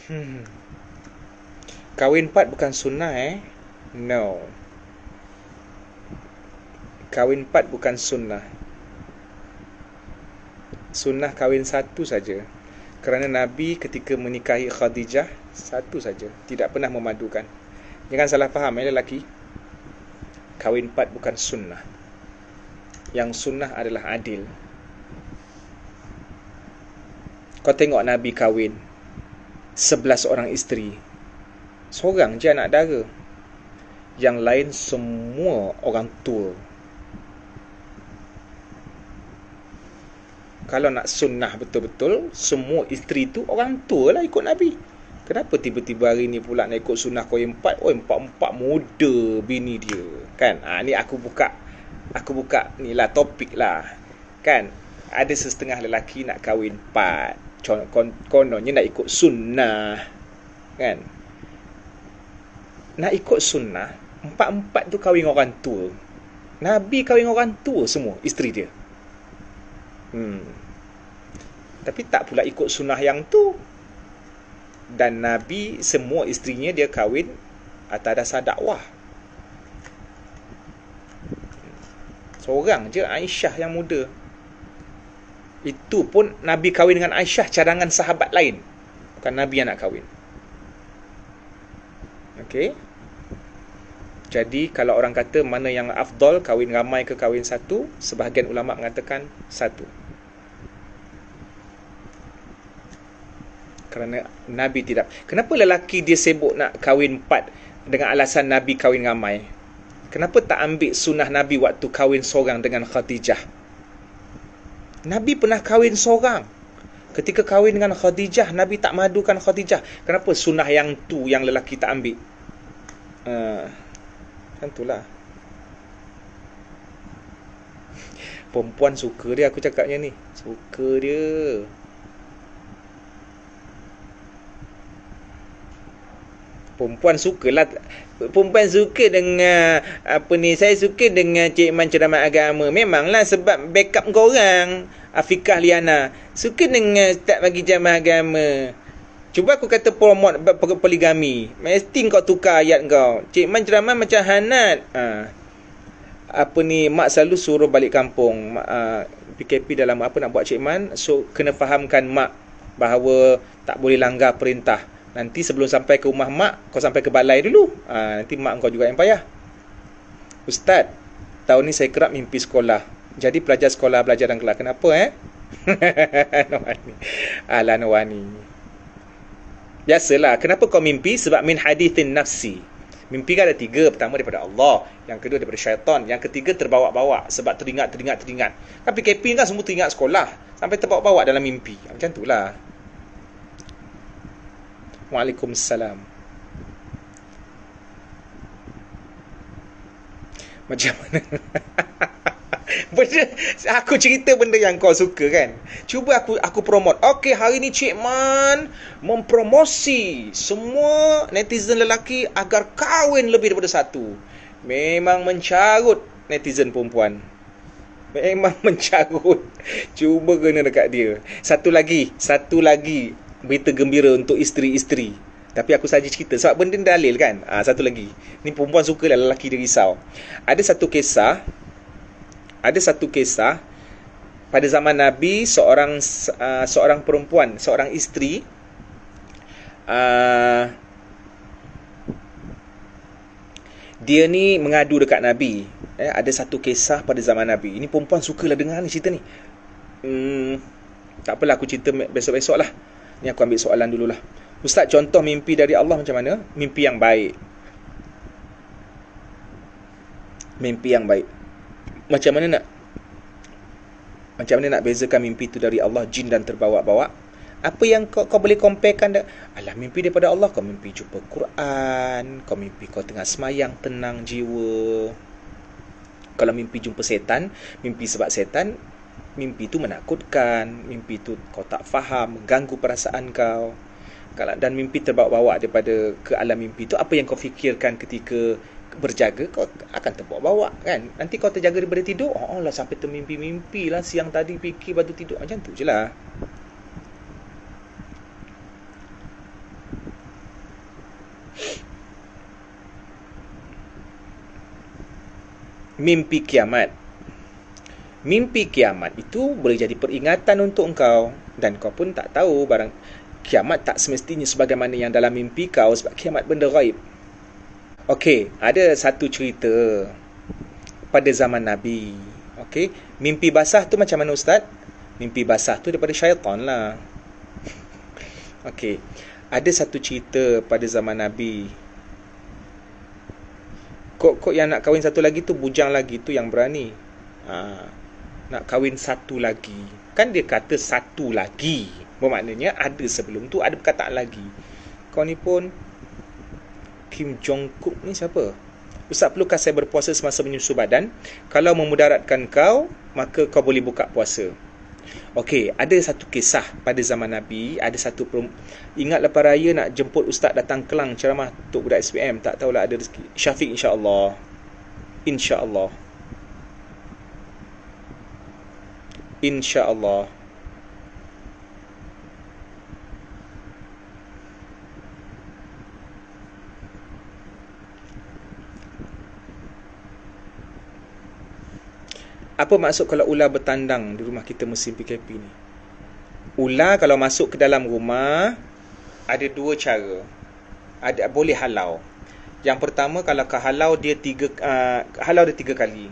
Hmm. Kahwin 4 bukan sunnah No. Kahwin 4 bukan sunnah. Sunnah kahwin 1 saja. Kerana Nabi ketika menikahi Khadijah 1 saja, tidak pernah memadukan. Jangan salah faham lelaki. Kahwin 4 bukan sunnah. Yang sunnah adalah adil. Kau tengok Nabi kahwin 11 orang isteri, seorang je anak dara, yang lain semua orang tua. Kalau nak sunnah betul-betul, semua isteri tu orang tua lah ikut Nabi. Kenapa tiba-tiba hari ni pula nak ikut sunnah kahwin 4? Empat-empat muda bini dia. Kan? Ni aku buka ni lah topik lah. Kan? Ada setengah lelaki nak kahwin 4. Kononnya nak ikut sunnah. Kan? Nak ikut sunnah, empat-empat tu kahwin orang tua. Nabi kahwin orang tua semua isteri dia. Tapi tak pula ikut sunnah yang tu. Dan Nabi semua isterinya dia kahwin atas dasar dakwah. Seorang je Aisyah yang muda. Itu pun Nabi kahwin dengan Aisyah cadangan sahabat lain, bukan Nabi yang nak kahwin. Okey. Jadi kalau orang kata mana yang afdal, kahwin ramai ke kahwin satu, sebahagian ulama mengatakan satu. Kerana Nabi tidak. Kenapa lelaki dia sibuk nak kahwin 4 dengan alasan Nabi kahwin ramai? Kenapa tak ambil sunnah Nabi waktu kahwin seorang dengan Khadijah? Nabi pernah kahwin seorang. Ketika kahwin dengan Khadijah, Nabi tak madukan Khadijah. Kenapa sunnah yang tu yang lelaki tak ambil? Kan itulah. Perempuan suka dia, aku cakapnya ni. Suka dia. Perempuan sukalah. Perempuan suka dengan saya suka dengan Cik Man ceramah agama. Memanglah sebab backup korang, Afiqah Liana. Suka dengan Ustaz bagi ceramah agama. Cuba aku kata promote poligami, mesti kau tukar ayat kau. Cik Man ceramah macam Hanat. Mak selalu suruh balik kampung. PKP dalam apa nak buat Cik Man, so kena fahamkan mak bahawa tak boleh langgar perintah. Nanti sebelum sampai ke rumah mak, kau sampai ke balai dulu. Nanti mak kau juga yang payah. Ustaz, tahun ni saya kerap mimpi sekolah. Jadi pelajar sekolah belajar dan kelas. Kenapa Nawani. Alah Nawani. Biasalah. Kenapa kau mimpi? Sebab min hadithin nafsi. Mimpi kan ada 3. Pertama daripada Allah. Yang kedua daripada syaitan. Yang ketiga terbawa-bawa. Sebab teringat. Kan PKP kan semua teringat sekolah. Sampai terbawa-bawa dalam mimpi. Macam tu lah. Waalaikumsalam. Macam mana? Benda, aku cerita benda yang kau suka kan. Cuba aku promote. Okey, hari ni Cik Man mempromosi semua netizen lelaki agar kahwin lebih daripada satu. Memang mencarut netizen perempuan. Memang mencarut. Cuba kena dekat dia. Satu lagi berita gembira untuk isteri-isteri. Tapi aku saja cerita sebab benda dalil kan. Satu lagi. Ni perempuan suka lah, lelaki dia risau. Ada satu kisah pada zaman Nabi, seorang perempuan, seorang isteri dia ni mengadu dekat Nabi. Ada satu kisah pada zaman Nabi. Ini perempuan sukalah dengar ni cerita ni. Tak apalah, aku cerita besok-besok lah. Ni aku ambil soalan dululah. Ustaz, contoh mimpi dari Allah macam mana? Mimpi yang baik. Macam mana nak bezakan mimpi tu dari Allah, jin dan terbawa-bawa? Apa yang kau boleh comparekan? Alah, mimpi daripada Allah, kau mimpi jumpa Quran, kau mimpi kau tengah semayang, tenang jiwa. Kalau mimpi jumpa setan, mimpi sebab setan, mimpi tu menakutkan, mimpi tu kau tak faham, ganggu perasaan kau. Dan mimpi terbawa-bawa daripada ke alam mimpi tu, apa yang kau fikirkan ketika berjaga, kau akan terbawa-bawa kan. Nanti kau terjaga daripada tidur, lah sampai termimpi-mimpi lah, siang tadi fikir batu tidur. Macam tu je lah. mimpi kiamat. Mimpi kiamat itu boleh jadi peringatan untuk engkau, dan kau pun tak tahu barang kiamat tak semestinya sebagaimana yang dalam mimpi kau, sebab kiamat benda ghaib. Okey, ada satu cerita pada zaman Nabi. Okey, mimpi basah tu macam mana ustaz? Mimpi basah tu daripada syaitan lah. Okey, ada satu cerita pada zaman Nabi. Kok yang nak kahwin satu lagi tu bujang lagi tu yang berani. Nak kahwin satu lagi. Kan dia kata satu lagi. Bermaknanya ada sebelum tu ada perkataan lagi. Kau ni pun Kim Jong-kook ni siapa? Ustaz, perlukah saya berpuasa semasa menyusu badan? Kalau memudaratkan kau, maka kau boleh buka puasa. Okey, ada satu kisah pada zaman Nabi. Ada satu ingat lepas raya nak jemput ustaz datang Kelang ceramah untuk budak SPM. Tak tahulah ada rezeki. Syafiq insya-Allah. InsyaAllah. InsyaAllah. Apa maksud kalau ular bertandang di rumah kita musim PKP ni? Ular kalau masuk ke dalam rumah, ada dua cara. Boleh halau. Yang pertama, kalau kau halau dia halau dia 3 kali.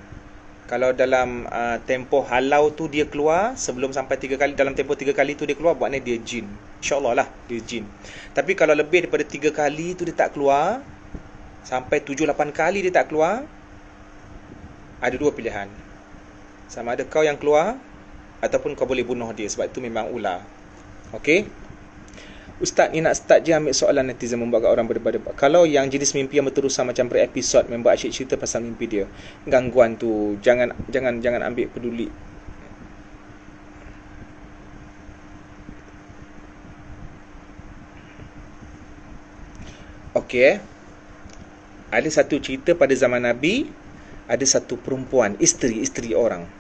Kalau dalam tempoh halau tu dia keluar, sebelum sampai 3 kali, dalam tempoh 3 kali tu dia keluar, buatnya dia jin. InsyaAllah lah, dia jin. Tapi kalau lebih daripada 3 kali tu dia tak keluar, sampai 7-8 kali dia tak keluar, ada dua pilihan. Sama ada kau yang keluar, ataupun kau boleh bunuh dia, sebab itu memang ular. Okey? Ustaz, ni nak start je ambil soalan netizen membuat orang berdebat-debat. Kalau yang jenis mimpi yang berterusan macam berepisod, member asyik cerita pasal mimpi dia, gangguan tu, jangan ambil peduli. Okey. Ada satu cerita pada zaman Nabi, ada satu perempuan, isteri orang.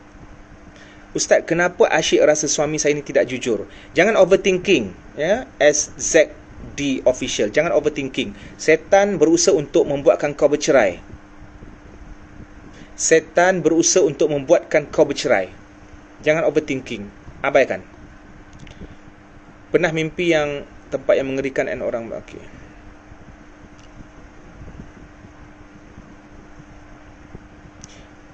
Ustaz, kenapa asyik rasa suami saya ni tidak jujur? Jangan overthinking, ya. SZD official, jangan overthinking. Setan berusaha untuk membuatkan kau bercerai. Setan berusaha untuk membuatkan kau bercerai. Jangan overthinking. Abaikan. Pernah mimpi yang tempat yang mengerikan dan orang okey.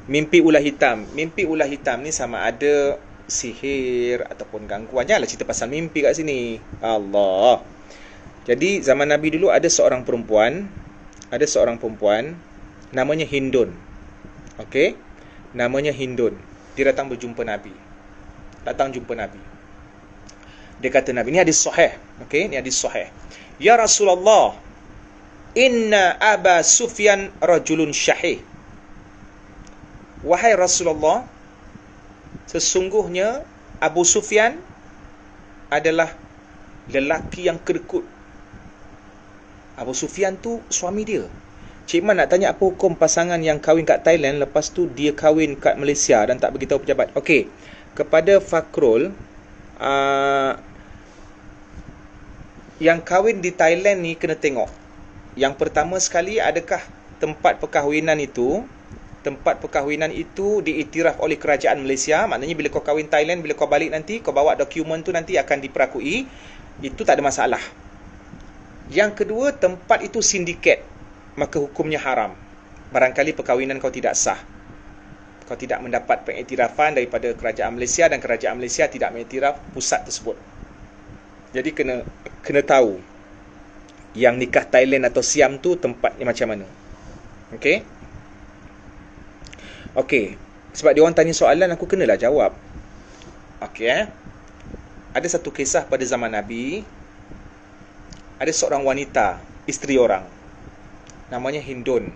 Mimpi ular hitam. Mimpi ular hitam ni sama ada sihir ataupun gangguan. Janganlah cerita pasal mimpi kat sini. Allah. Jadi zaman Nabi dulu ada seorang perempuan. Namanya Hindun. Okey? Namanya Hindun. Dia datang berjumpa Nabi. Dia kata Nabi, ni hadis sahih. Okey, ni hadis sahih. Ya Rasulullah, inna Aba Sufyan rajulun syahih. Wahai Rasulullah, sesungguhnya Abu Sufyan adalah lelaki yang kedekut. Abu Sufyan tu suami dia. Cik Man nak tanya apa hukum pasangan yang kahwin kat Thailand, lepas tu dia kahwin kat Malaysia dan tak beritahu pejabat. Okey, kepada Fakrul, yang kahwin di Thailand ni kena tengok. Yang pertama sekali, adakah tempat perkahwinan itu diiktiraf oleh kerajaan Malaysia. Maknanya bila kau kahwin Thailand, bila kau balik nanti, kau bawa dokumen tu nanti akan diperakui. Itu tak ada masalah. Yang kedua, tempat itu sindiket, maka hukumnya haram. Barangkali perkahwinan kau tidak sah. Kau tidak mendapat pengiktirafan daripada kerajaan Malaysia, dan kerajaan Malaysia tidak mengiktiraf pusat tersebut. Jadi kena tahu yang nikah Thailand atau Siam tu tempatnya macam mana. Okey? Okey, sebab dia orang tanya soalan, aku kenalah jawab. Okey, ada satu kisah pada zaman Nabi. Ada seorang wanita, isteri orang, namanya Hindun.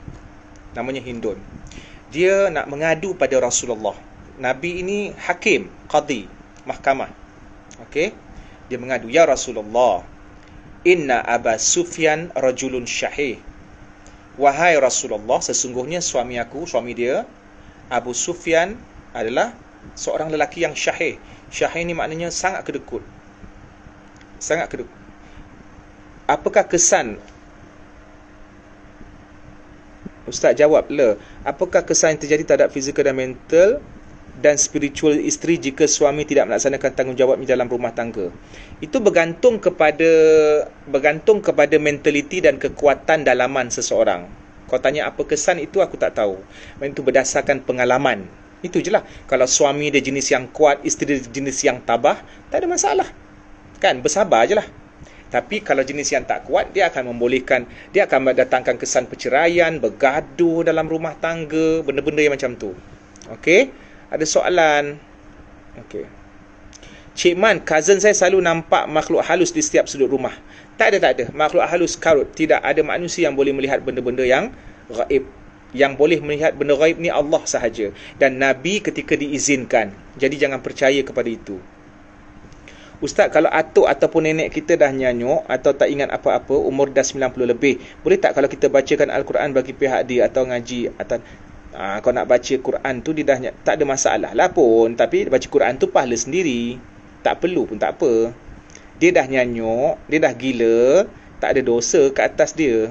Dia nak mengadu pada Rasulullah. Nabi ini hakim, qadi, mahkamah. Okey, dia mengadu, ya Rasulullah, inna Aba Sufyan rajulun syahih. Wahai Rasulullah, sesungguhnya suami dia Abu Sufyan adalah seorang lelaki yang syahih. Syahih ni maknanya sangat kedekut. Apakah kesan Ustaz jawab le, apakah kesan yang terjadi terhadap fizikal dan mental dan spiritual isteri jika suami tidak melaksanakan tanggungjawabnya dalam rumah tangga? Itu bergantung kepada mentaliti dan kekuatan dalaman seseorang. Kau tanya apa kesan, itu aku tak tahu. Itu berdasarkan pengalaman. Itu je lah. Kalau suami dia jenis yang kuat, isteri dia jenis yang tabah, tak ada masalah. Kan, bersabar je lah. Tapi kalau jenis yang tak kuat, dia akan mendatangkan kesan perceraian, bergaduh dalam rumah tangga, benda-benda yang macam tu. Okey? Ada soalan? Okey. Cik Man, cousin saya selalu nampak makhluk halus di setiap sudut rumah. Tak ada. Makhluk halus karut. Tidak ada manusia yang boleh melihat benda-benda yang gaib. Yang boleh melihat benda gaib ni Allah sahaja. Dan Nabi ketika diizinkan. Jadi jangan percaya kepada itu. Ustaz, kalau atuk ataupun nenek kita dah nyanyuk atau tak ingat apa-apa, umur dah 90 lebih, boleh tak kalau kita bacakan Al-Quran bagi pihak dia atau ngaji atau kau nak baca Quran tu, dia dah tak ada masalah lah pun. Tapi baca Quran tu pahala sendiri. Tak perlu pun tak apa. Dia dah nyanyuk, dia dah gila, tak ada dosa ke atas dia.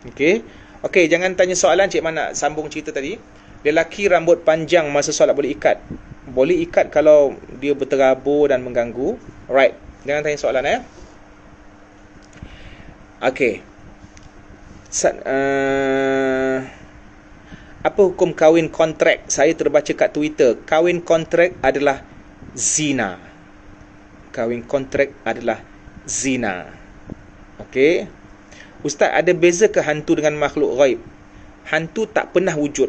Okey, jangan tanya soalan. Cik Man nak sambung cerita tadi. Lelaki rambut panjang masa solat boleh ikat? Boleh ikat kalau dia berterabur dan mengganggu. Right. Jangan tanya soalan Okey. Apa hukum kahwin kontrak? Saya terbaca kat Twitter, kahwin kontrak adalah zina. Kahwin kontrak adalah zina. Okey. Ustaz, ada beza ke hantu dengan makhluk ghaib? Hantu tak pernah wujud.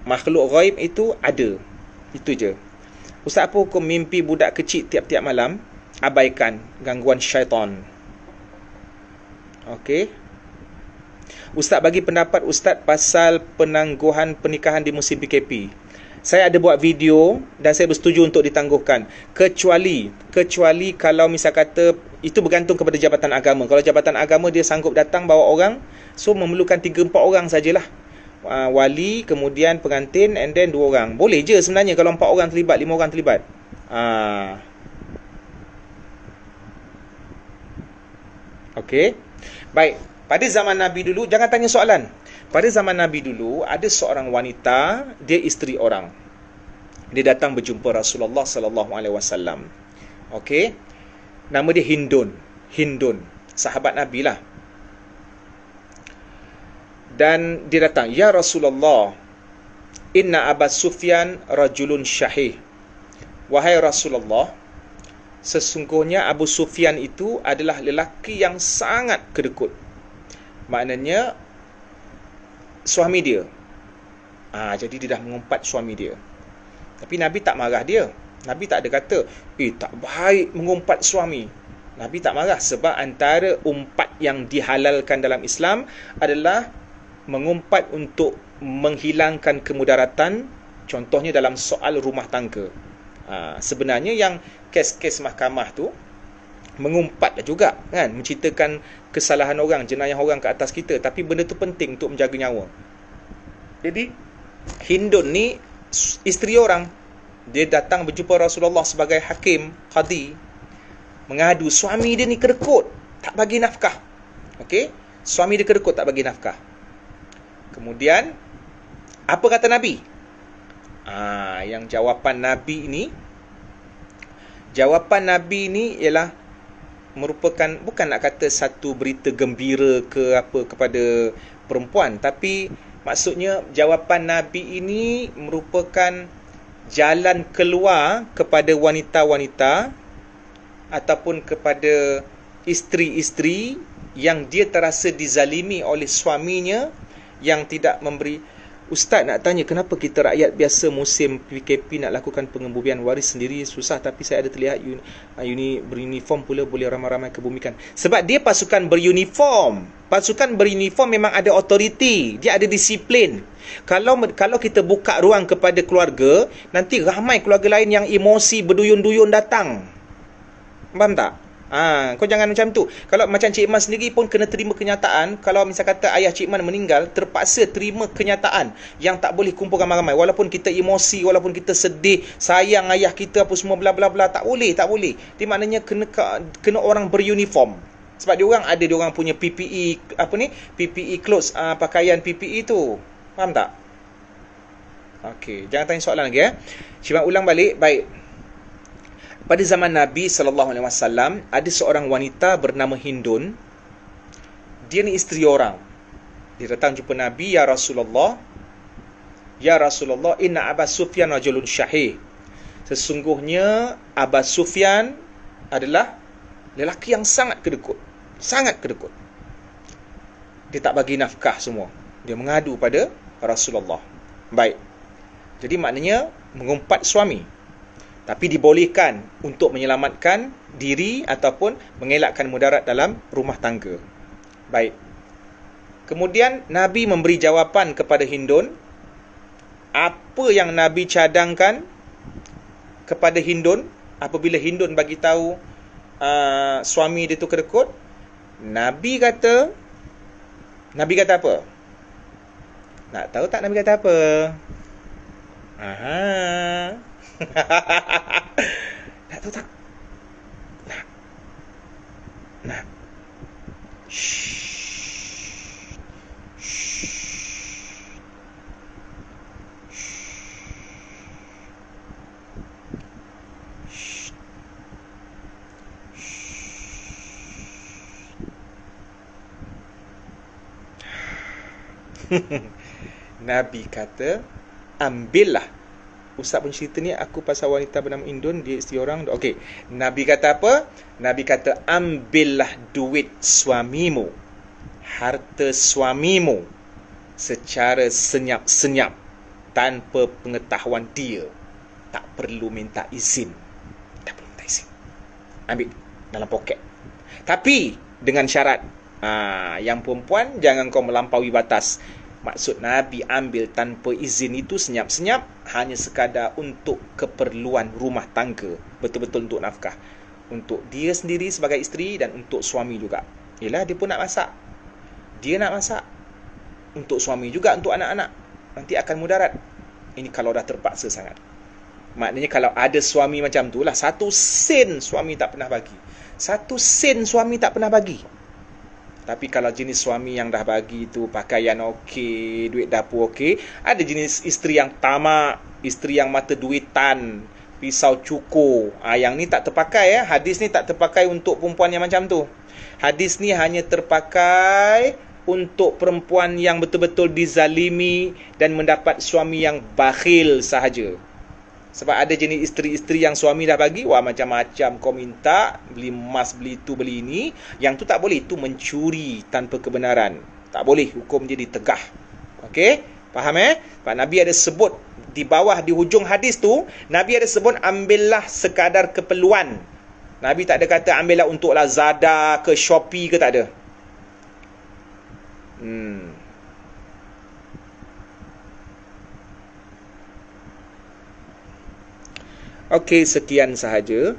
Makhluk ghaib itu ada. Itu je. Ustaz, apa hukum mimpi budak kecil tiap-tiap malam? Abaikan, gangguan syaitan. Okey. Ustaz, bagi pendapat Ustaz pasal penangguhan pernikahan di musim PKP. Saya ada buat video dan saya bersetuju untuk ditangguhkan. Kecuali kalau misal kata itu bergantung kepada jabatan agama. Kalau jabatan agama dia sanggup datang bawa orang, so memerlukan 3-4 orang sajalah. Wali, kemudian pengantin, and then 2 orang. Boleh je sebenarnya kalau 4 orang terlibat, 5 orang terlibat. Okey. Baik. Pada zaman Nabi dulu, jangan tanya soalan. Pada zaman Nabi dulu, ada seorang wanita, dia isteri orang. Dia datang berjumpa Rasulullah sallallahu alaihi wasallam. Okey. Nama dia Hindun. Sahabat Nabi lah. Dan dia datang, ya Rasulullah, inna Aba Sufyan rajulun syahih. Wahai Rasulullah, sesungguhnya Abu Sufyan itu adalah lelaki yang sangat kedekut. Maknanya suami dia. Jadi dia dah mengumpat suami dia. Tapi Nabi tak marah dia. Nabi tak ada kata, tak baik mengumpat suami. Nabi tak marah sebab antara umpat yang dihalalkan dalam Islam adalah mengumpat untuk menghilangkan kemudaratan, contohnya dalam soal rumah tangga. Sebenarnya yang kes-kes mahkamah tu mengumpat juga kan, menceritakan kesalahan orang, jenayah orang ke atas kita, tapi benda tu penting untuk menjaga nyawa. Jadi Hindun ni isteri orang, dia datang berjumpa Rasulullah sebagai hakim, qadi, mengadu suami dia ni kedekut, tak bagi nafkah. Okey, suami dia kedekut, tak bagi nafkah. Kemudian apa kata Nabi? Yang jawapan Nabi ini ialah merupakan, bukan nak kata satu berita gembira ke apa kepada perempuan, tapi maksudnya jawapan Nabi ini merupakan jalan keluar kepada wanita-wanita ataupun kepada isteri-isteri yang dia terasa dizalimi oleh suaminya yang tidak memberi. Ustaz nak tanya, kenapa kita rakyat biasa musim PKP nak lakukan pengembumian waris sendiri susah, tapi saya ada terlihat beruniform pula boleh ramai-ramai kebumikan? Sebab dia pasukan beruniform. Pasukan beruniform memang ada autoriti, dia ada disiplin. Kalau kita buka ruang kepada keluarga, nanti ramai keluarga lain yang emosi berduyun-duyun datang. Faham tak? Kau jangan macam tu. Kalau macam Cik Man sendiri pun kena terima kenyataan. Kalau misal kata ayah Cik Man meninggal, terpaksa terima kenyataan yang tak boleh kumpul ramai-ramai. Walaupun kita emosi, walaupun kita sedih, sayang ayah kita apa semua bla bla bla, tak boleh. Dia maknanya kena orang beruniform. Sebab diorang punya PPE, PPE clothes, pakaian PPE tu. Faham tak? Okey, jangan tanya soalan lagi Cuma ulang balik. Baik. Pada zaman Nabi SAW, ada seorang wanita bernama Hindun. Dia ni isteri orang. Dia datang jumpa Nabi, Ya Rasulullah, inna Aba Sufyan rajulun syahih. Sesungguhnya Aba Sufyan adalah lelaki yang sangat kedekut. Sangat kedekut. Dia tak bagi nafkah semua. Dia mengadu pada Rasulullah. Baik. Jadi maknanya mengumpat suami. Tapi dibolehkan untuk menyelamatkan diri ataupun mengelakkan mudarat dalam rumah tangga. Baik. Kemudian Nabi memberi jawapan kepada Hindun. Apa yang Nabi cadangkan kepada Hindun apabila Hindun bagi tahu suami dia tu kedekut? Nabi kata apa? Nak tahu tak Nabi kata apa? Aha. Nak tahu tak? Nah. Shh. Nabi kata, ambillah. Ustaz pun cerita ni aku pasal wanita bernama Indun, dia isteri orang. Okey. Nabi kata apa? Nabi kata, ambillah duit suamimu, harta suamimu secara senyap-senyap tanpa pengetahuan dia. Tak perlu minta izin. Tak perlu minta izin. Ambil dalam poket. Tapi dengan syarat, yang perempuan jangan kau melampaui batas. Maksud Nabi ambil tanpa izin itu senyap-senyap hanya sekadar untuk keperluan rumah tangga, betul-betul untuk nafkah, untuk dia sendiri sebagai isteri dan untuk suami juga. Yelah, dia pun nak masak, dia nak masak untuk suami juga, untuk anak-anak. Nanti akan mudarat. Ini kalau dah terpaksa sangat. Maknanya kalau ada suami macam tu lah, 1 sen suami tak pernah bagi, 1 sen suami tak pernah bagi. Tapi kalau jenis suami yang dah bagi tu pakaian okey, duit dapur okey, ada jenis isteri yang tamak, isteri yang mata duitan, pisau cukur. Yang ni tak terpakai Hadis ni tak terpakai untuk perempuan yang macam tu. Hadis ni hanya terpakai untuk perempuan yang betul-betul dizalimi dan mendapat suami yang bakhil sahaja. Sebab ada jenis isteri-isteri yang suami dah bagi, wah macam-macam kau minta, beli emas, beli itu, beli ini. Yang tu tak boleh, itu mencuri tanpa kebenaran. Tak boleh, hukum dia ditegah. Okey? Faham Pak Nabi ada sebut di bawah, di hujung hadis tu, Nabi ada sebut ambillah sekadar keperluan. Nabi tak ada kata ambillah untuk Lazada ke Shopee ke, tak ada. Okey, sekian sahaja.